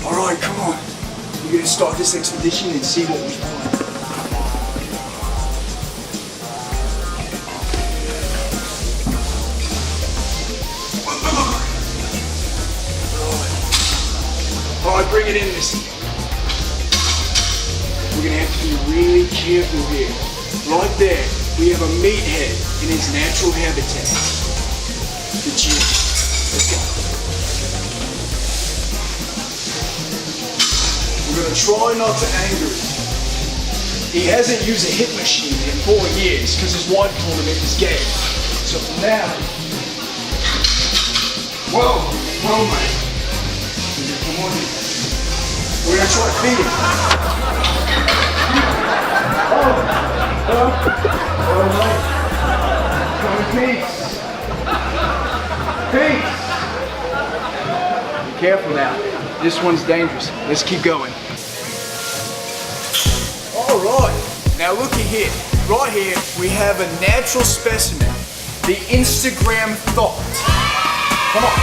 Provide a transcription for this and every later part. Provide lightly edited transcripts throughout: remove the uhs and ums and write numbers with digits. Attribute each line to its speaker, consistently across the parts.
Speaker 1: Alright, come on. We're gonna start this expedition and see what we find. Alright, bring it in, Missy. We're gonna have to be really careful here. Right there, we have a meathead in his natural habitat. The gym. Let's go. We're gonna try not to anger him. He hasn't used a hip machine in 4 years because his wife told him it was gay. So for now, whoa, mate. Come on in. We're gonna try to feed him. Oh, mate. Come in peace. Peace. Be careful now. This one's dangerous. Let's keep going. All right. Now looky here. Right here, we have a natural specimen. The Instagram thought. Come on.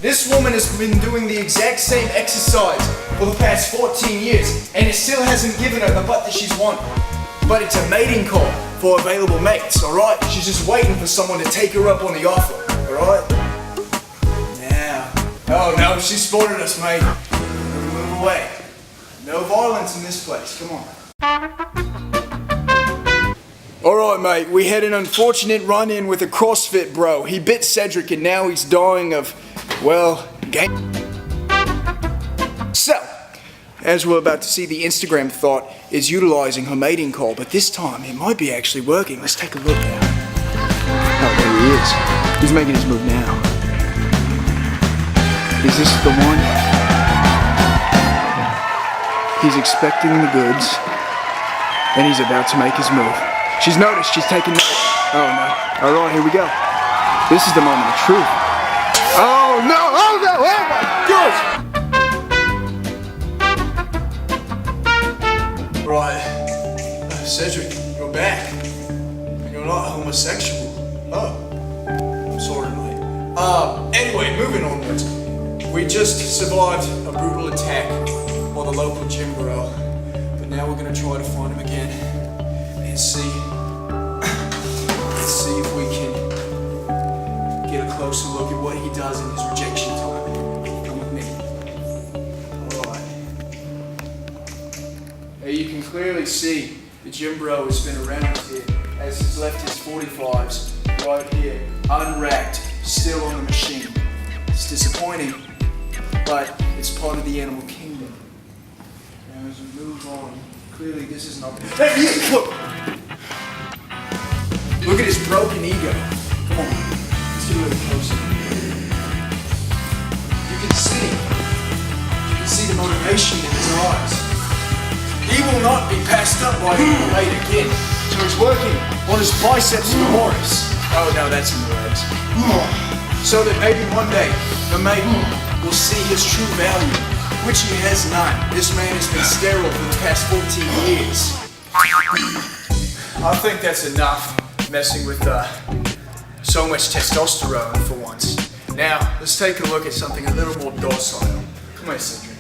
Speaker 1: This woman has been doing the exact same exercise for the past 14 years, and it still hasn't given her the butt that she's wanted. But it's a mating call for available mates, alright? She's just waiting for someone to take her up on the offer, alright? Now, oh no, she spotted us, mate. Move away. No violence in this place, come on. Alright mate, we had an unfortunate run-in with a CrossFit bro. He bit Cedrick and now he's dying of, well, game. So, as we're about to see, the Instagram thought is utilizing her mating call, but this time it might be actually working. Let's take a look now. Oh, there he is. He's making his move now. Is this the one? He's expecting the goods, and he's about to make his move. She's noticed, she's taking note. Oh no. Alright, here we go. This is the moment of truth. Oh no, oh no, oh my gosh! Right, Cedrick, you're back. And you're not homosexual. Oh, I'm sorry, mate. Anyway, moving onwards. We just survived a brutal attack by the local gym bro. But now we're gonna try to find him again and see if we can get a closer look at what he does in his rejection time. Come with me. Alright. Now you can clearly see the gym bro has been around here as he's left his 45s right here, unracked, still on the machine. It's disappointing, but it's part of the animal kingdom. Now as we move on, clearly this is not... Look at his broken ego. Come on, let's get a little closer. You can see the motivation in his eyes. He will not be passed up by the mate again. So he's working on his biceps femoris. Oh no, that's in the legs. So that maybe one day the mate will see his true value, which he has none. This man has been sterile for the past 14 years. I think that's enough. Messing with so much testosterone for once. Now, let's take a look at something a little more docile. Come here, Cedrick.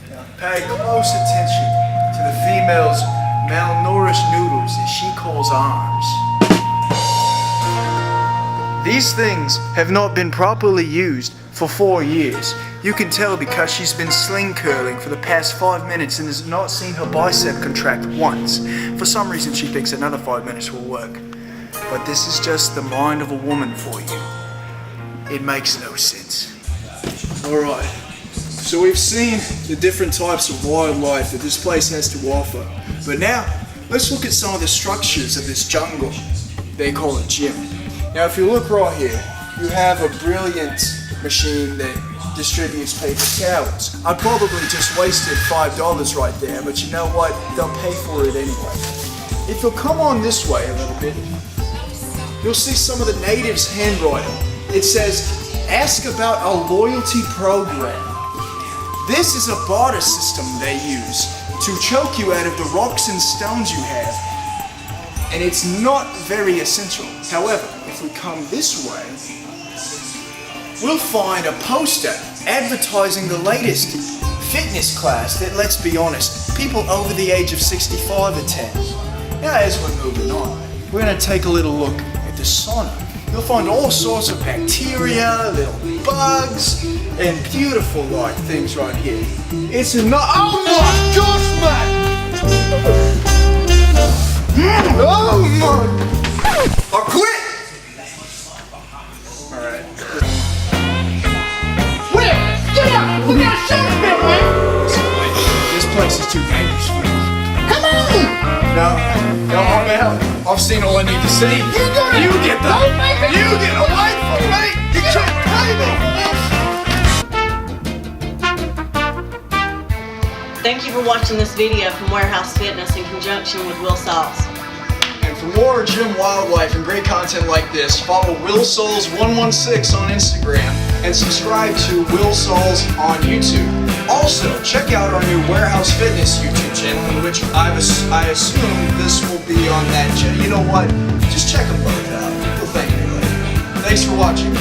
Speaker 1: Now, pay close attention to the female's malnourished noodles that she calls arms. These things have not been properly used for 4 years. You can tell because she's been sling curling for the past 5 minutes and has not seen her bicep contract once. For some reason she thinks another 5 minutes will work. But this is just the mind of a woman for you. It makes no sense. Alright, so we've seen the different types of wildlife that this place has to offer. But now, let's look at some of the structures of this jungle. They call it gym. Now if you look right here, you have a brilliant machine that distributes paper towels. I probably just wasted $5 right there, but you know what? They'll pay for it anyway. If you'll come on this way a little bit, you'll see some of the natives' handwriting. It says, ask about our loyalty program. This is a barter system they use to choke you out of the rocks and stones you have. And it's not very essential. However, if we come this way, we'll find a poster advertising the latest fitness class that, let's be honest, people over the age of 65 attend. Now, as we're moving on, we're going to take a little look at the sauna. You'll find all sorts of bacteria, little bugs, and beautiful like things right here. It's a oh my gosh, man! Oh my! I quit! Alright.
Speaker 2: Will, get up! We got a show to film, man!
Speaker 1: This place is too dangerous for me.
Speaker 2: Come on!
Speaker 1: No, I'm out. I've seen all I need to see. You get away from me! You can't pay me for this!
Speaker 3: Thank you for watching this video from Warehouse Fitness in conjunction with Wil Sauls.
Speaker 1: And for more gym wildlife and great content like this, follow Wil Sauls 116 on Instagram and subscribe to Wil Sauls on YouTube. Also, check out our new Warehouse Fitness YouTube channel, in which I assume this will be on that channel. You know what? Just check them both out. We'll thank you later. Thanks for watching.